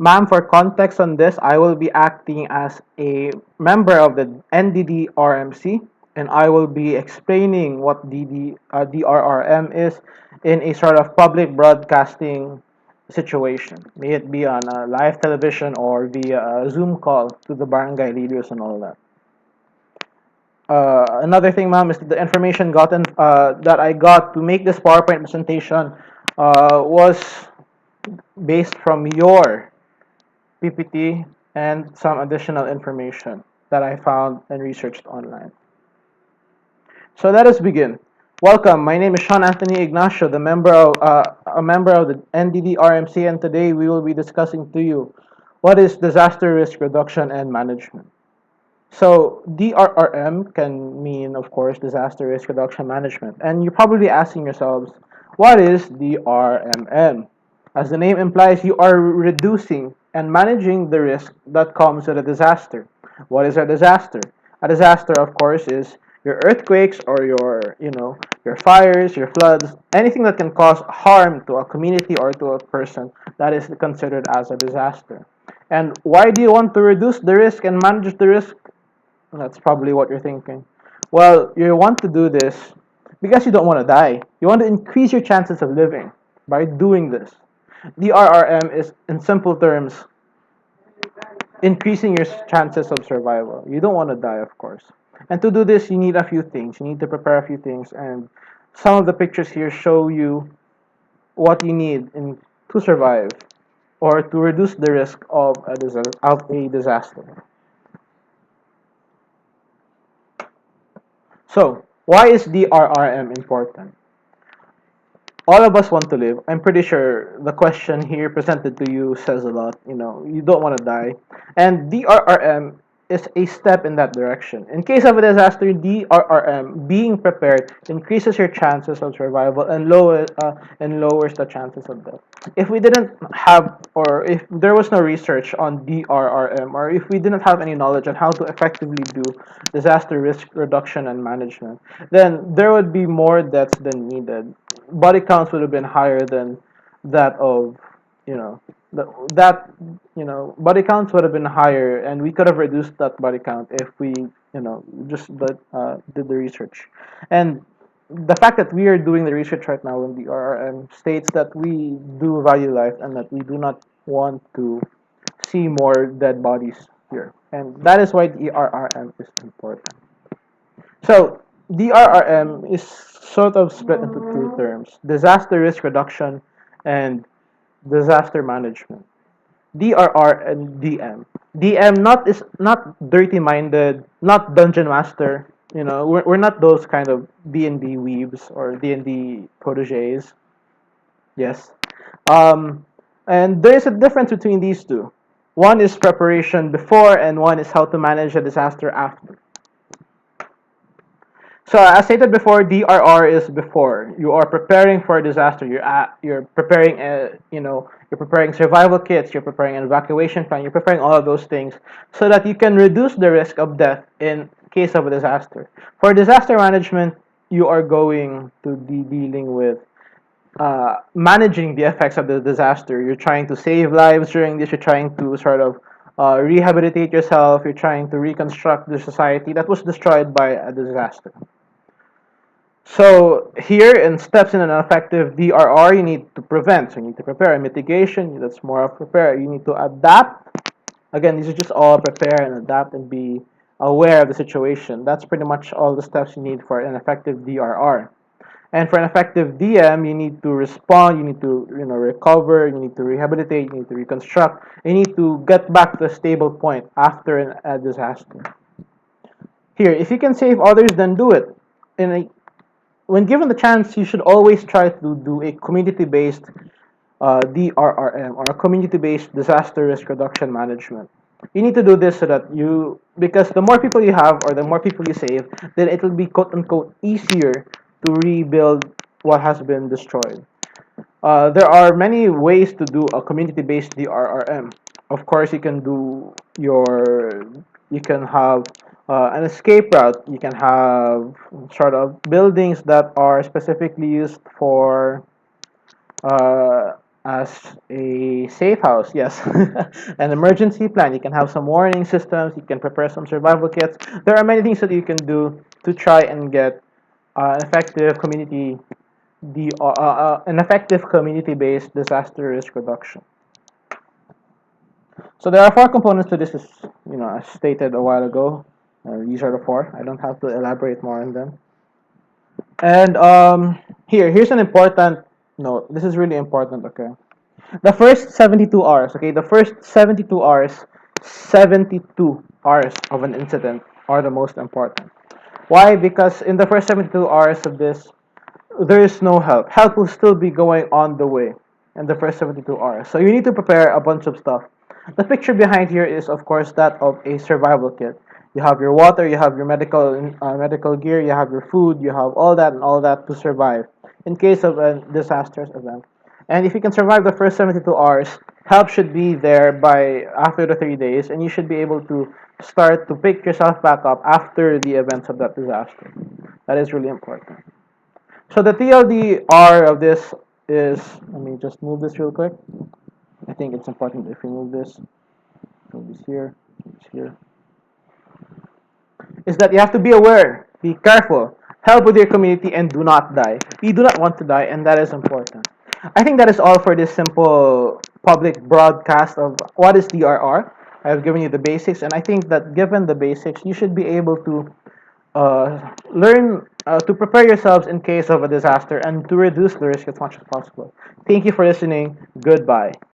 Ma'am, for context on this, I will be acting as a member of the NDDRMC, and I will be explaining what DRRM is in a sort of public broadcasting situation, may it be on a live television or via a Zoom call to the barangay leaders and all that. Another thing, ma'am, is that the information that I got to make this PowerPoint presentation was based from your PPT and some additional information that I found and researched online. So let us begin. Welcome. My name is Sean Anthony Ignacio, a member of the NDDRMC, and today we will be discussing to you what is disaster risk reduction and management. So DRRM can mean, of course, disaster risk reduction management. And you're probably asking yourselves, what is DRMM? As the name implies, you are reducing and managing the risk that comes with a disaster. What is a disaster? A disaster, of course, is your earthquakes or your fires, your floods, anything that can cause harm to a community or to a person, that is considered as a disaster. And why do you want to reduce the risk and manage the risk? That's probably what you're thinking. Well, you want to do this because you don't want to die. You want to increase your chances of living by doing this. The RRM is, in simple terms, increasing your chances of survival. You don't want to die, of course. And to do this, you need a few things. You need to prepare a few things. And some of the pictures here show you what you need to survive or to reduce the risk of a disaster. So, why is DRRM important? All of us want to live. I'm pretty sure the question here presented to you says a lot. You don't want to die. And DRRM is a step in that direction. In case of a disaster, DRRM, being prepared, increases your chances of survival and lowers the chances of death. If we didn't have, or if there was no research on DRRM, or if we didn't have any knowledge on how to effectively do disaster risk reduction and management, then there would be more deaths than needed. Body counts would have been higher than that of, you know, that body counts would have been higher, and we could have reduced that body count if we, just did the research. And the fact that we are doing the research right now in the RRM states that we do value life and that we do not want to see more dead bodies here. And that is why the RRM is important. So, DRRM is sort of split into two terms: disaster risk reduction and disaster management. DRR and DM. DM not dirty minded, not dungeon master. We're not those kind of D&D weebs or D&D proteges. Yes. Um, and there is a difference between these two. One is preparation before, and one is how to manage a disaster after. So as stated before, DRR is before. You are preparing for a disaster. You're preparing you're preparing survival kits. You're preparing an evacuation plan. You're preparing all of those things so that you can reduce the risk of death in case of a disaster. For disaster management, you are going to be dealing with managing the effects of the disaster. You're trying to save lives during this. You're trying to sort of rehabilitate yourself. You're trying to reconstruct the society that was destroyed by a disaster. So here in steps in an effective DRR, you need to prevent. So you need to prepare. And mitigation, that's more of prepare. You need to adapt. Again, these are just all prepare and adapt and be aware of the situation. That's pretty much all the steps you need for an effective DRR. And for an effective DM, you need to respond, you need to recover, you need to rehabilitate, you need to reconstruct, you need to get back to a stable point after a disaster. Here, if you can save others, then do it. When given the chance, you should always try to do a community-based DRRM, or a community-based disaster risk reduction management. You need to do this so that because the more people you have or the more people you save, then it will be quote unquote easier to rebuild what has been destroyed. There are many ways to do a community-based DRRM. Of course, you can have an escape route. You can have sort of buildings that are specifically used for as a safe house, yes. An emergency plan. You can have some warning systems. You can prepare some survival kits. There are many things that you can do to try and get an effective community-based disaster risk reduction. So there are four components to this, as as stated a while ago. These are the four. I don't have to elaborate more on them. And here's an important note. This is really important. Okay, the first 72 hours. Okay, the first 72 hours of an incident are the most important. Why? Because in the first 72 hours of this, there is no help. Help will still be going on the way in the first 72 hours. So you need to prepare a bunch of stuff. The picture behind here is, of course, that of a survival kit. You have your water, you have your medical gear, you have your food, you have all that to survive in case of a disastrous event. And if you can survive the first 72 hours, help should be there by after the 3 days, and you should be able to start to pick yourself back up after the events of that disaster. That is really important. So the TLDR of this is, let me just move this real quick. I think it's important if we move this here, this here, is that you have to be aware, be careful, help with your community, and do not die. You do not want to die, and that is important. I think that is all for this simple public broadcast of what is DRR. I have given you the basics, and I think that given the basics, you should be able to learn to prepare yourselves in case of a disaster and to reduce the risk as much as possible. Thank you for listening. Goodbye.